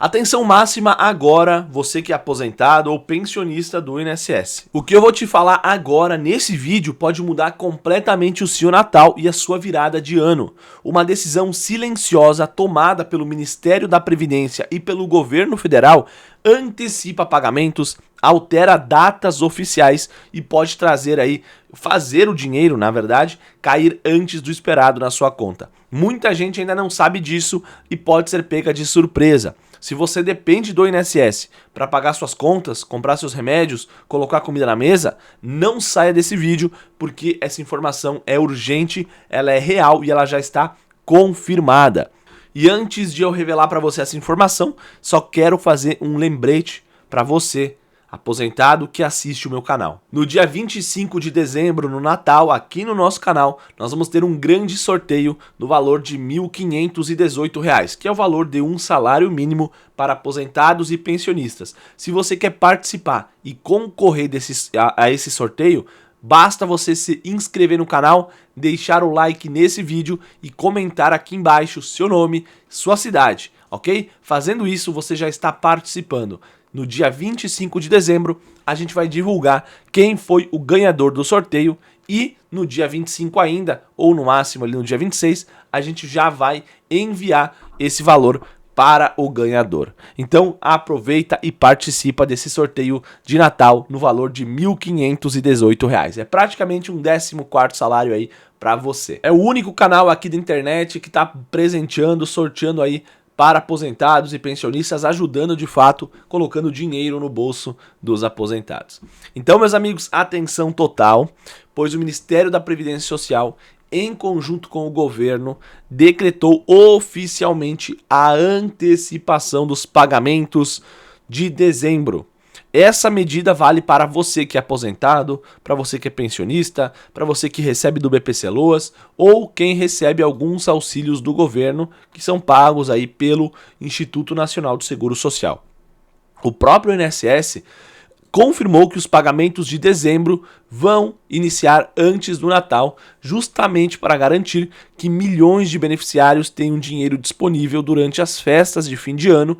Atenção máxima agora, você que é aposentado ou pensionista do INSS. O que eu vou te falar agora nesse vídeo pode mudar completamente o seu Natal e a sua virada de ano. Uma decisão silenciosa tomada pelo Ministério da Previdência e pelo governo federal antecipa pagamentos, altera datas oficiais e pode fazer o dinheiro, na verdade, cair antes do esperado na sua conta. Muita gente ainda não sabe disso e pode ser pega de surpresa. Se você depende do INSS para pagar suas contas, comprar seus remédios, colocar comida na mesa, não saia desse vídeo porque essa informação é urgente, ela é real e ela já está confirmada. E antes de eu revelar para você essa informação, só quero fazer um lembrete para você, aposentado que assiste o meu canal. No dia 25 de dezembro, no Natal, aqui no nosso canal, nós vamos ter um grande sorteio no valor de R$ 1.518, que é o valor de um salário mínimo para aposentados e pensionistas. Se você quer participar e concorrer a esse sorteio, basta você se inscrever no canal, deixar o like nesse vídeo e comentar aqui embaixo seu nome, sua cidade, ok? Fazendo isso, você já está participando. No dia 25 de dezembro, a gente vai divulgar quem foi o ganhador do sorteio e no dia 25 ainda, ou no máximo ali no dia 26, a gente já vai enviar esse valor para o ganhador. Então aproveita e participa desse sorteio de Natal no valor de R$ 1.518. É praticamente um 14º salário aí para você. É o único canal aqui da internet que está presenteando, sorteando aí para aposentados e pensionistas, ajudando de fato, colocando dinheiro no bolso dos aposentados. Então, meus amigos, atenção total, pois o Ministério da Previdência Social, em conjunto com o governo, decretou oficialmente a antecipação dos pagamentos de dezembro. Essa medida vale para você que é aposentado, para você que é pensionista, para você que recebe do BPC Loas ou quem recebe alguns auxílios do governo que são pagos aí pelo Instituto Nacional do Seguro Social. O próprio INSS confirmou que os pagamentos de dezembro vão iniciar antes do Natal, justamente para garantir que milhões de beneficiários tenham dinheiro disponível durante as festas de fim de ano,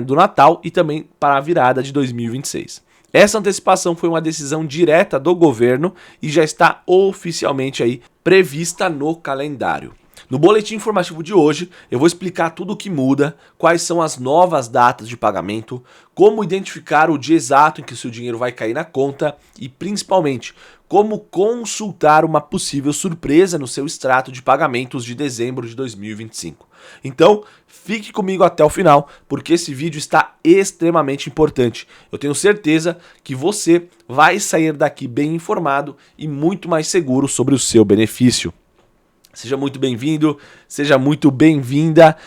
do Natal e também para a virada de 2026. Essa antecipação foi uma decisão direta do governo e já está oficialmente aí prevista no calendário. No boletim informativo de hoje, eu vou explicar tudo o que muda, quais são as novas datas de pagamento, como identificar o dia exato em que o seu dinheiro vai cair na conta e, principalmente, como consultar uma possível surpresa no seu extrato de pagamentos de dezembro de 2025. Então, fique comigo até o final, porque esse vídeo está extremamente importante. Eu tenho certeza que você vai sair daqui bem informado e muito mais seguro sobre o seu benefício. Seja muito bem-vindo, seja muito bem-vinda.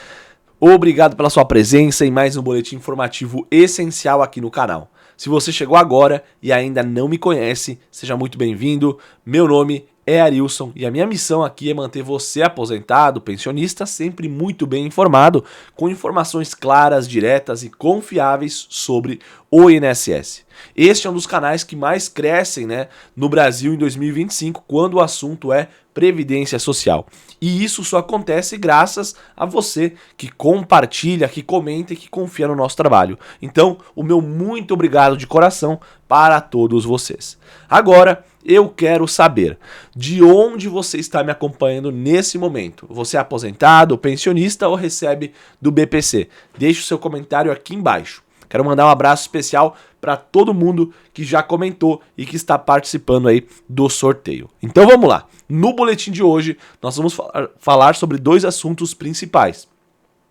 Obrigado pela sua presença em mais um boletim informativo essencial aqui no canal. Se você chegou agora e ainda não me conhece, seja muito bem-vindo. Meu nome é Arilson e a minha missão aqui é manter você aposentado, pensionista, sempre muito bem informado, com informações claras, diretas e confiáveis sobre o INSS. Este é um dos canais que mais crescem, no Brasil em 2025, quando o assunto é Previdência Social. E isso só acontece graças a você que compartilha, que comenta e que confia no nosso trabalho. Então, o meu muito obrigado de coração para todos vocês. Agora, eu quero saber de onde você está me acompanhando nesse momento. Você é aposentado, pensionista ou recebe do BPC? Deixe o seu comentário aqui embaixo. Quero mandar um abraço especial para todo mundo que já comentou e que está participando aí do sorteio. Então vamos lá. No boletim de hoje, nós vamos falar sobre dois assuntos principais.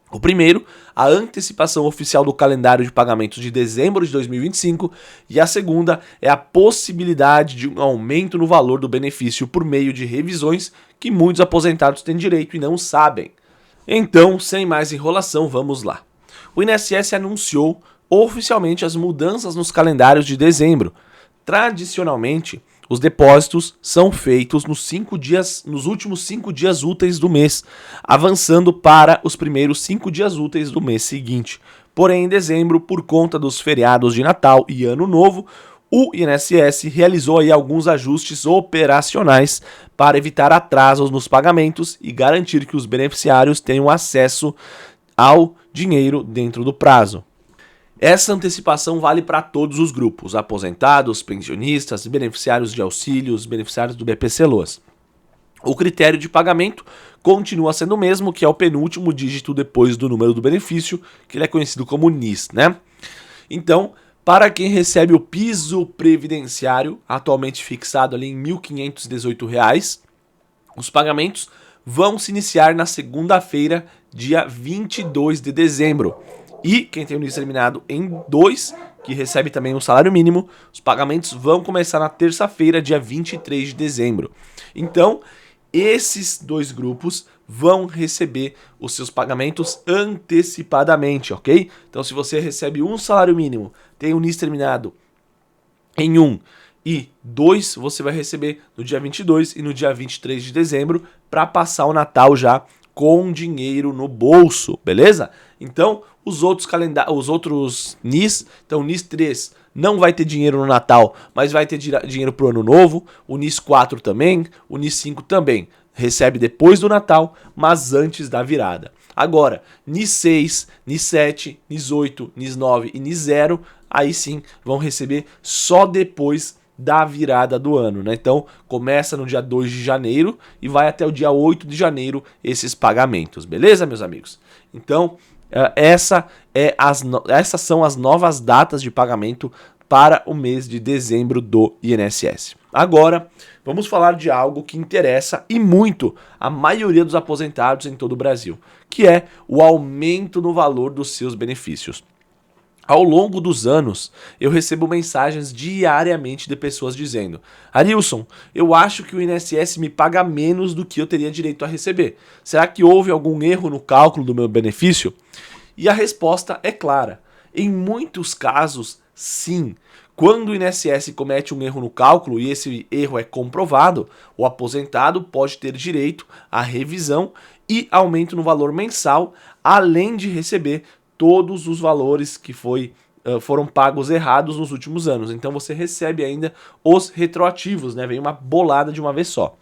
O primeiro, a antecipação oficial do calendário de pagamentos de dezembro de 2025 e a segunda é a possibilidade de um aumento no valor do benefício por meio de revisões que muitos aposentados têm direito e não sabem. Então, sem mais enrolação, vamos lá. O INSS anunciou oficialmente as mudanças nos calendários de dezembro. Tradicionalmente, os depósitos são feitos nos últimos 5 dias úteis do mês, avançando para os primeiros 5 dias úteis do mês seguinte. Porém, em dezembro, por conta dos feriados de Natal e Ano Novo, o INSS realizou aí alguns ajustes operacionais para evitar atrasos nos pagamentos e garantir que os beneficiários tenham acesso ao dinheiro dentro do prazo. Essa antecipação vale para todos os grupos: aposentados, pensionistas, beneficiários de auxílios, beneficiários do BPC-Loas. O critério de pagamento continua sendo o mesmo, que é o penúltimo dígito depois do número do benefício, que ele é conhecido como NIS, né? Então, para quem recebe o piso previdenciário, atualmente fixado ali em R$ 1.518, os pagamentos vão se iniciar na segunda-feira, dia 22 de dezembro. E quem tem o NIS terminado em 2, que recebe também o salário mínimo, os pagamentos vão começar na terça-feira, dia 23 de dezembro. Então, esses dois grupos vão receber os seus pagamentos antecipadamente, ok? Então, se você recebe um salário mínimo, tem o NIS terminado em 1 e 2, você vai receber no dia 22 e no dia 23 de dezembro para passar o Natal já com dinheiro no bolso, beleza? Então, os outros NIS, então o NIS 3 não vai ter dinheiro no Natal, mas vai ter dinheiro pro Ano Novo, o NIS 4 também, o NIS 5 também, recebe depois do Natal, mas antes da virada. Agora, NIS 6, NIS 7, NIS 8, NIS 9 e NIS 0, aí sim vão receber só depois da virada do ano, né? Então, começa no dia 2 de janeiro e vai até o dia 8 de janeiro esses pagamentos, beleza, meus amigos? Então, essas são as novas datas de pagamento para o mês de dezembro do INSS. Agora, vamos falar de algo que interessa e muito a maioria dos aposentados em todo o Brasil, que é o aumento no valor dos seus benefícios. Ao longo dos anos, eu recebo mensagens diariamente de pessoas dizendo: Arilson, eu acho que o INSS me paga menos do que eu teria direito a receber. Será que houve algum erro no cálculo do meu benefício? E a resposta é clara. Em muitos casos, sim. Quando o INSS comete um erro no cálculo e esse erro é comprovado, o aposentado pode ter direito à revisão e aumento no valor mensal, além de receber todos os valores que foram pagos errados nos últimos anos. Então você recebe ainda os retroativos, né? Vem uma bolada de uma vez só.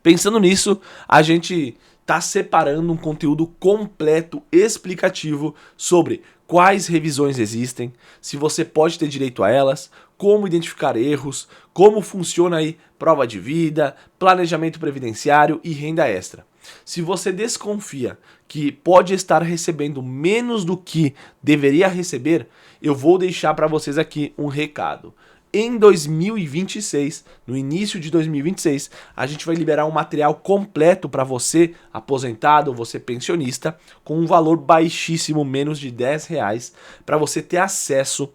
Pensando nisso, a gente está separando um conteúdo completo, explicativo sobre quais revisões existem, se você pode ter direito a elas, como identificar erros, como funciona aí prova de vida, planejamento previdenciário e renda extra. Se você desconfia que pode estar recebendo menos do que deveria receber, eu vou deixar para vocês aqui um recado. Em 2026, no início de 2026, a gente vai liberar um material completo para você, aposentado ou você pensionista, com um valor baixíssimo, menos de R$10, para você ter acesso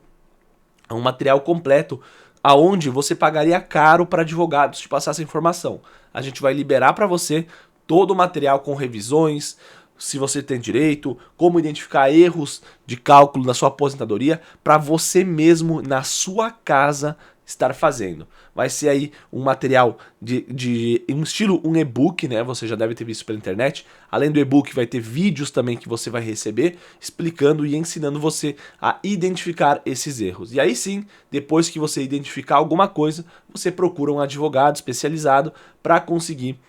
a um material completo, aonde você pagaria caro para advogados te passar essa informação. A gente vai liberar para você todo o material com revisões, se você tem direito, como identificar erros de cálculo da sua aposentadoria para você mesmo na sua casa estar fazendo. Vai ser aí um material de um estilo, um e-book, né? Você já deve ter visto pela internet. Além do e-book, vai ter vídeos também que você vai receber explicando e ensinando você a identificar esses erros. E aí sim, depois que você identificar alguma coisa, você procura um advogado especializado para conseguir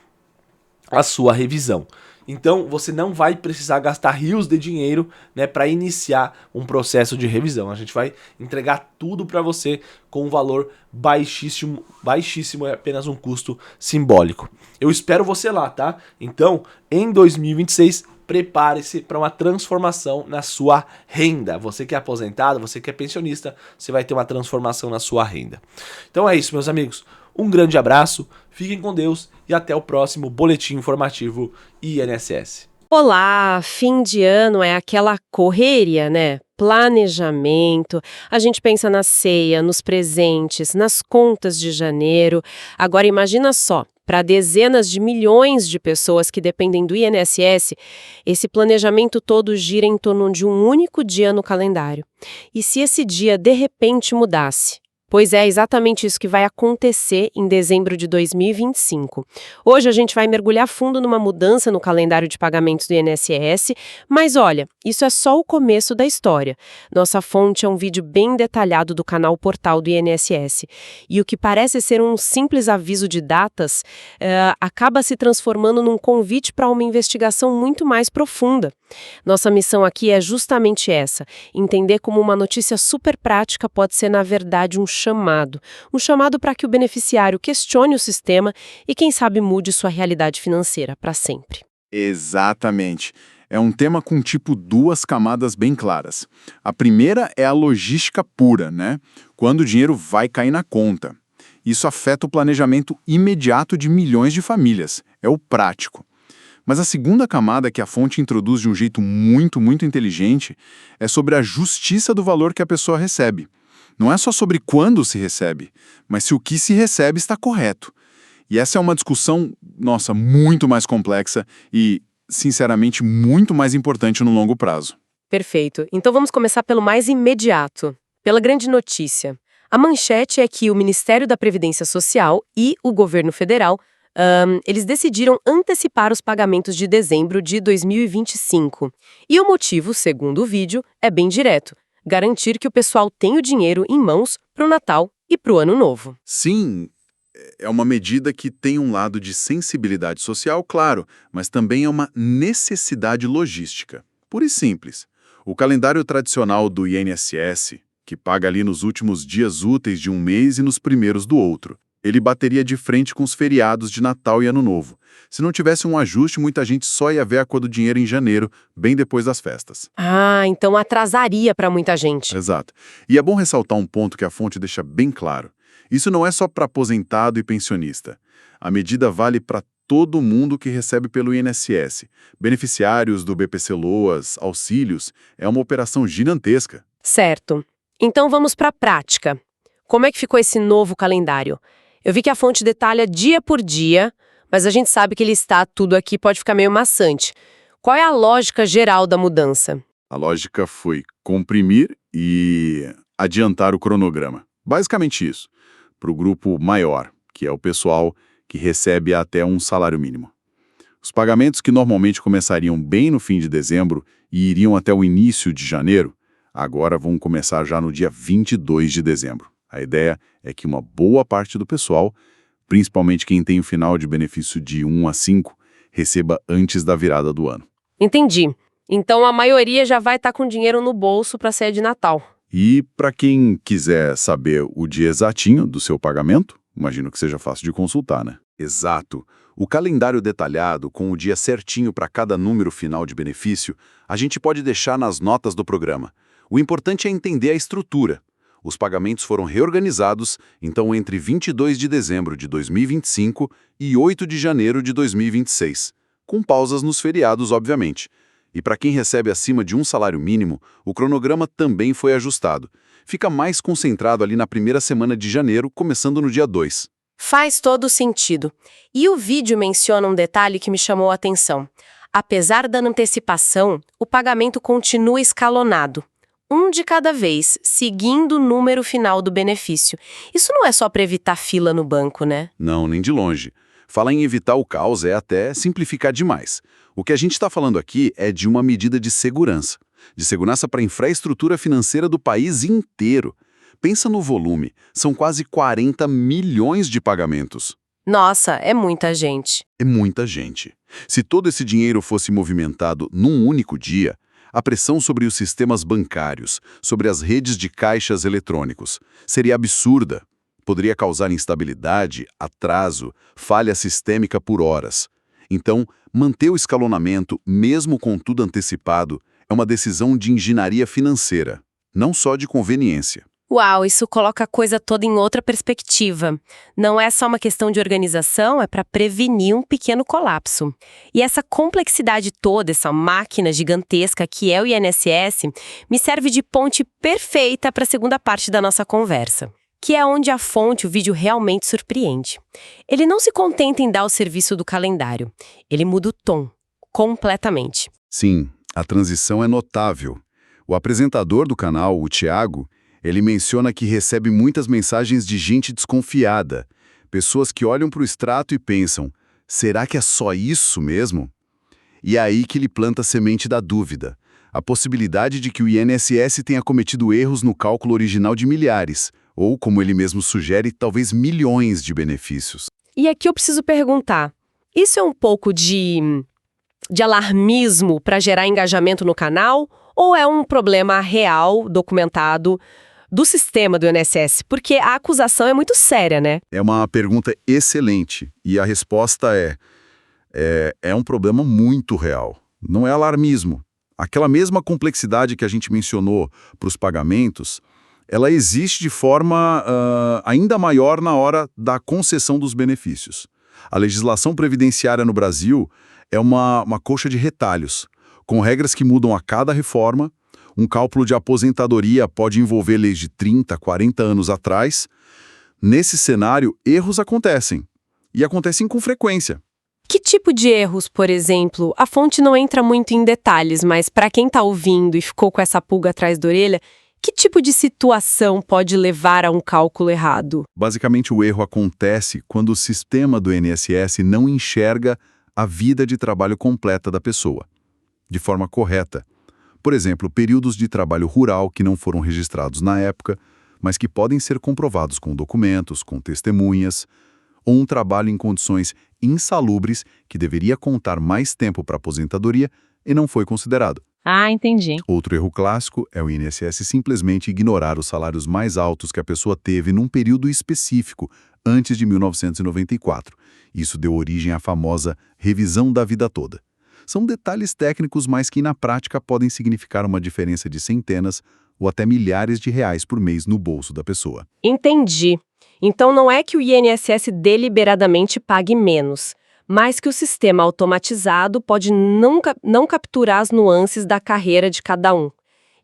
a sua revisão. Então, você não vai precisar gastar rios de dinheiro, né, para iniciar um processo de revisão. A gente vai entregar tudo para você com um valor baixíssimo, baixíssimo, é apenas um custo simbólico. Eu espero você lá, tá? Então, em 2026, prepare-se para uma transformação na sua renda. Você que é aposentado, você que é pensionista, você vai ter uma transformação na sua renda. Então é isso, meus amigos. Um grande abraço, fiquem com Deus e até o próximo Boletim Informativo INSS. Olá, fim de ano é aquela correria, né? Planejamento, a gente pensa na ceia, nos presentes, nas contas de janeiro. Agora imagina só, para dezenas de milhões de pessoas que dependem do INSS, esse planejamento todo gira em torno de um único dia no calendário. E se esse dia de repente mudasse? Pois é exatamente isso que vai acontecer em dezembro de 2025. Hoje a gente vai mergulhar fundo numa mudança no calendário de pagamentos do INSS, mas olha, isso é só o começo da história. Nossa fonte é um vídeo bem detalhado do canal Portal do INSS. E o que parece ser um simples aviso de datas, acaba se transformando num convite para uma investigação muito mais profunda. Nossa missão aqui é justamente essa, entender como uma notícia super prática pode ser, na verdade, um chamado. Um chamado para que o beneficiário questione o sistema e, quem sabe, mude sua realidade financeira para sempre. Exatamente. É um tema com, duas camadas bem claras. A primeira é a logística pura, né? Quando o dinheiro vai cair na conta. Isso afeta o planejamento imediato de milhões de famílias. É o prático. Mas a segunda camada que a fonte introduz de um jeito muito, muito inteligente é sobre a justiça do valor que a pessoa recebe. Não é só sobre quando se recebe, mas se o que se recebe está correto. E essa é uma discussão, nossa, muito mais complexa e, sinceramente, muito mais importante no longo prazo. Perfeito. Então vamos começar pelo mais imediato, pela grande notícia. A manchete é que o Ministério da Previdência Social e o governo federal, eles decidiram antecipar os pagamentos de dezembro de 2025. E o motivo, segundo o vídeo, é bem direto: garantir que o pessoal tenha o dinheiro em mãos para o Natal e para o Ano Novo. Sim, é uma medida que tem um lado de sensibilidade social, claro, mas também é uma necessidade logística. Pura e simples. O calendário tradicional do INSS, que paga ali nos últimos dias úteis de um mês e nos primeiros do outro, ele bateria de frente com os feriados de Natal e Ano Novo. Se não tivesse um ajuste, muita gente só ia ver a cor do dinheiro em janeiro, bem depois das festas. Ah, então atrasaria para muita gente. Exato. E é bom ressaltar um ponto que a fonte deixa bem claro. Isso não é só para aposentado e pensionista. A medida vale para todo mundo que recebe pelo INSS. Beneficiários do BPC-Loas, auxílios, é uma operação gigantesca. Certo. Então vamos para a prática. Como é que ficou esse novo calendário? Eu vi que a fonte detalha dia por dia, mas a gente sabe que listar tudo aqui pode ficar meio maçante. Qual é a lógica geral da mudança? A lógica foi comprimir e adiantar o cronograma. Basicamente isso. Para o grupo maior, que é o pessoal que recebe até um salário mínimo. Os pagamentos que normalmente começariam bem no fim de dezembro e iriam até o início de janeiro, agora vão começar já no dia 22 de dezembro. A ideia é que uma boa parte do pessoal, principalmente quem tem o final de benefício de 1 a 5, receba antes da virada do ano. Entendi. Então a maioria já vai estar com dinheiro no bolso para a ceia de Natal. E para quem quiser saber o dia exatinho do seu pagamento, imagino que seja fácil de consultar, né? Exato. O calendário detalhado, com o dia certinho para cada número final de benefício, a gente pode deixar nas notas do programa. O importante é entender a estrutura. Os pagamentos foram reorganizados, então, entre 22 de dezembro de 2025 e 8 de janeiro de 2026, com pausas nos feriados, obviamente. E para quem recebe acima de um salário mínimo, o cronograma também foi ajustado. Fica mais concentrado ali na primeira semana de janeiro, começando no dia 2. Faz todo sentido. E o vídeo menciona um detalhe que me chamou a atenção. Apesar da antecipação, o pagamento continua escalonado. Um de cada vez, seguindo o número final do benefício. Isso não é só para evitar fila no banco, né? Não, nem de longe. Falar em evitar o caos é até simplificar demais. O que a gente está falando aqui é de uma medida de segurança. De segurança para a infraestrutura financeira do país inteiro. Pensa no volume. São quase 40 milhões de pagamentos. Nossa, é muita gente. É muita gente. Se todo esse dinheiro fosse movimentado num único dia, a pressão sobre os sistemas bancários, sobre as redes de caixas eletrônicos, seria absurda. Poderia causar instabilidade, atraso, falha sistêmica por horas. Então, manter o escalonamento, mesmo com tudo antecipado, é uma decisão de engenharia financeira, não só de conveniência. Uau, isso coloca a coisa toda em outra perspectiva. Não é só uma questão de organização, é para prevenir um pequeno colapso. E essa complexidade toda, essa máquina gigantesca que é o INSS, me serve de ponte perfeita para a segunda parte da nossa conversa, que é onde a fonte, o vídeo, realmente surpreende. Ele não se contenta em dar o serviço do calendário. Ele muda o tom, completamente. Sim, a transição é notável. O apresentador do canal, o Thiago, ele menciona que recebe muitas mensagens de gente desconfiada. Pessoas que olham para o extrato e pensam, será que é só isso mesmo? E é aí que ele planta a semente da dúvida. A possibilidade de que o INSS tenha cometido erros no cálculo original de milhares, ou, como ele mesmo sugere, talvez milhões de benefícios. E aqui eu preciso perguntar, isso é um pouco de de alarmismo para gerar engajamento no canal? Ou é um problema real, documentado, do sistema do INSS? Porque a acusação é muito séria, né? É uma pergunta excelente e a resposta é um problema muito real. Não é alarmismo. Aquela mesma complexidade que a gente mencionou para os pagamentos, ela existe de forma ainda maior na hora da concessão dos benefícios. A legislação previdenciária no Brasil é uma colcha de retalhos, com regras que mudam a cada reforma. Um cálculo de aposentadoria pode envolver leis de 30, 40 anos atrás. Nesse cenário, erros acontecem, e acontecem com frequência. Que tipo de erros, por exemplo? A fonte não entra muito em detalhes, mas para quem está ouvindo e ficou com essa pulga atrás da orelha, que tipo de situação pode levar a um cálculo errado? Basicamente, o erro acontece quando o sistema do INSS não enxerga a vida de trabalho completa da pessoa, de forma correta. Por exemplo, períodos de trabalho rural que não foram registrados na época, mas que podem ser comprovados com documentos, com testemunhas, ou um trabalho em condições insalubres que deveria contar mais tempo para aposentadoria e não foi considerado. Ah, entendi. Outro erro clássico é o INSS simplesmente ignorar os salários mais altos que a pessoa teve num período específico, antes de 1994. Isso deu origem à famosa revisão da vida toda. São detalhes técnicos, mas que na prática podem significar uma diferença de centenas ou até milhares de reais por mês no bolso da pessoa. Entendi. Então não é que o INSS deliberadamente pague menos, mas que o sistema automatizado pode não capturar as nuances da carreira de cada um.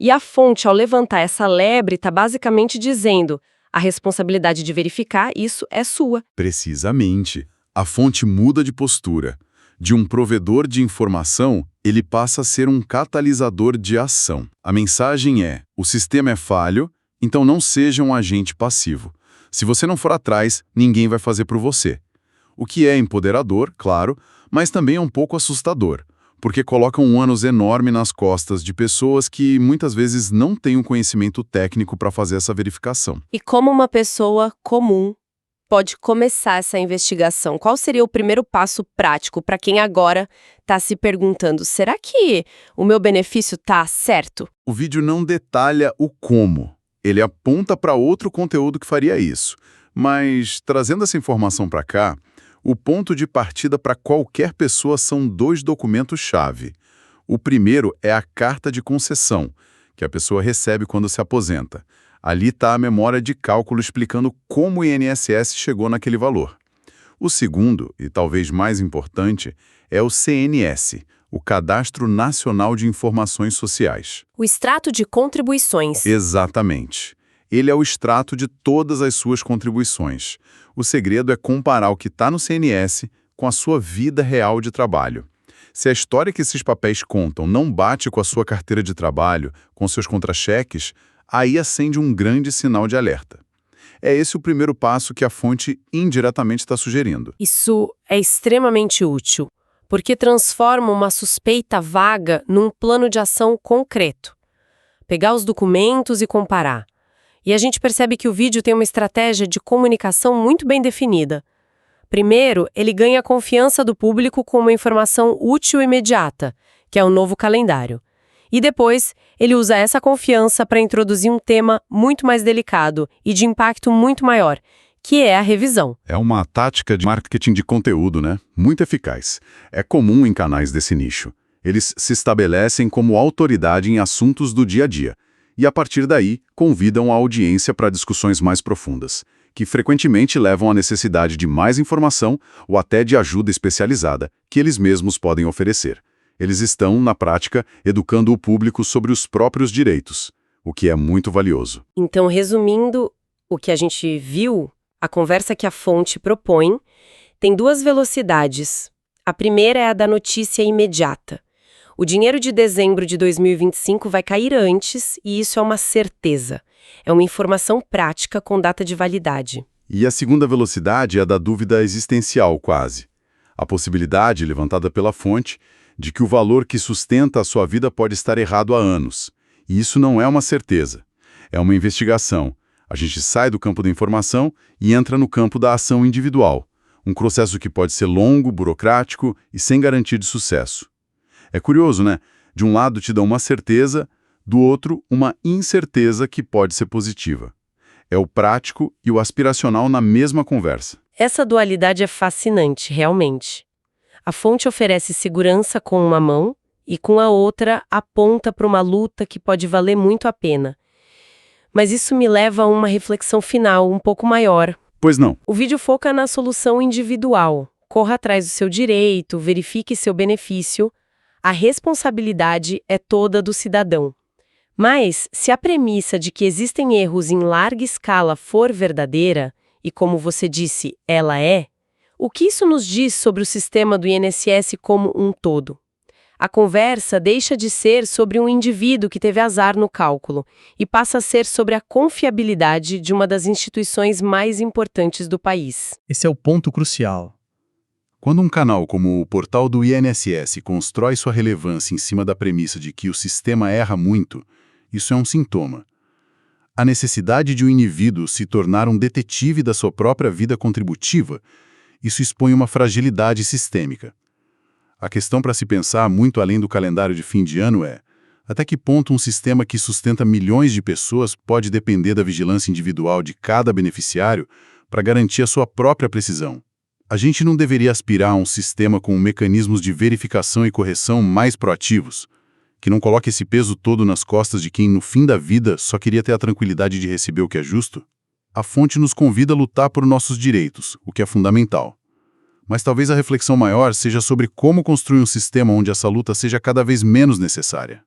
E a fonte, ao levantar essa lebre, está basicamente dizendo: a responsabilidade de verificar isso é sua. Precisamente. A fonte muda de postura. De um provedor de informação, ele passa a ser um catalisador de ação. A mensagem é: o sistema é falho, então não seja um agente passivo. Se você não for atrás, ninguém vai fazer por você. O que é empoderador, claro, mas também é um pouco assustador, porque coloca um ônus enorme nas costas de pessoas que muitas vezes não têm um conhecimento técnico para fazer essa verificação. E como uma pessoa comum pode começar essa investigação? Qual seria o primeiro passo prático para quem agora está se perguntando: será que o meu benefício está certo? O vídeo não detalha o como. Ele aponta para outro conteúdo que faria isso. Mas, trazendo essa informação para cá, o ponto de partida para qualquer pessoa são 2 documentos-chave. O primeiro é a carta de concessão, que a pessoa recebe quando se aposenta. Ali está a memória de cálculo explicando como o INSS chegou naquele valor. O segundo, e talvez mais importante, é o CNS, o Cadastro Nacional de Informações Sociais. O extrato de contribuições. Exatamente. Ele é o extrato de todas as suas contribuições. O segredo é comparar o que está no CNS com a sua vida real de trabalho. Se a história que esses papéis contam não bate com a sua carteira de trabalho, com seus contra-cheques, aí acende um grande sinal de alerta. É esse o primeiro passo que a fonte indiretamente está sugerindo. Isso é extremamente útil, porque transforma uma suspeita vaga num plano de ação concreto. Pegar os documentos e comparar. E a gente percebe que o vídeo tem uma estratégia de comunicação muito bem definida. Primeiro, ele ganha a confiança do público com uma informação útil e imediata, que é o novo calendário. E depois, ele usa essa confiança para introduzir um tema muito mais delicado e de impacto muito maior, que é a revisão. É uma tática de marketing de conteúdo, né? Muito eficaz. É comum em canais desse nicho. Eles se estabelecem como autoridade em assuntos do dia a dia. E, a partir daí, convidam a audiência para discussões mais profundas, que frequentemente levam à necessidade de mais informação ou até de ajuda especializada, que eles mesmos podem oferecer. Eles estão, na prática, educando o público sobre os próprios direitos, o que é muito valioso. Então, resumindo o que a gente viu, a conversa que a fonte propõe tem 2 velocidades. A primeira é a da notícia imediata. O dinheiro de dezembro de 2025 vai cair antes, e isso é uma certeza. É uma informação prática com data de validade. E a segunda velocidade é a da dúvida existencial, quase. A possibilidade, levantada pela fonte, de que o valor que sustenta a sua vida pode estar errado há anos. E isso não é uma certeza. É uma investigação. A gente sai do campo da informação e entra no campo da ação individual. Um processo que pode ser longo, burocrático e sem garantia de sucesso. É curioso, né? De um lado te dão uma certeza, do outro uma incerteza que pode ser positiva. É o prático e o aspiracional na mesma conversa. Essa dualidade é fascinante, realmente. A fonte oferece segurança com uma mão e com a outra aponta para uma luta que pode valer muito a pena. Mas isso me leva a uma reflexão final um pouco maior. Pois não. O vídeo foca na solução individual. Corra atrás do seu direito, verifique seu benefício. A responsabilidade é toda do cidadão. Mas, se a premissa de que existem erros em larga escala for verdadeira, e como você disse, ela é, o que isso nos diz sobre o sistema do INSS como um todo? A conversa deixa de ser sobre um indivíduo que teve azar no cálculo e passa a ser sobre a confiabilidade de uma das instituições mais importantes do país. Esse é o ponto crucial. Quando um canal como o portal do INSS constrói sua relevância em cima da premissa de que o sistema erra muito, isso é um sintoma. A necessidade de um indivíduo se tornar um detetive da sua própria vida contributiva, isso expõe uma fragilidade sistêmica. A questão para se pensar muito além do calendário de fim de ano é: até que ponto um sistema que sustenta milhões de pessoas pode depender da vigilância individual de cada beneficiário para garantir a sua própria precisão? A gente não deveria aspirar a um sistema com mecanismos de verificação e correção mais proativos, que não coloque esse peso todo nas costas de quem, no fim da vida, só queria ter a tranquilidade de receber o que é justo? A fonte nos convida a lutar por nossos direitos, o que é fundamental. Mas talvez a reflexão maior seja sobre como construir um sistema onde essa luta seja cada vez menos necessária.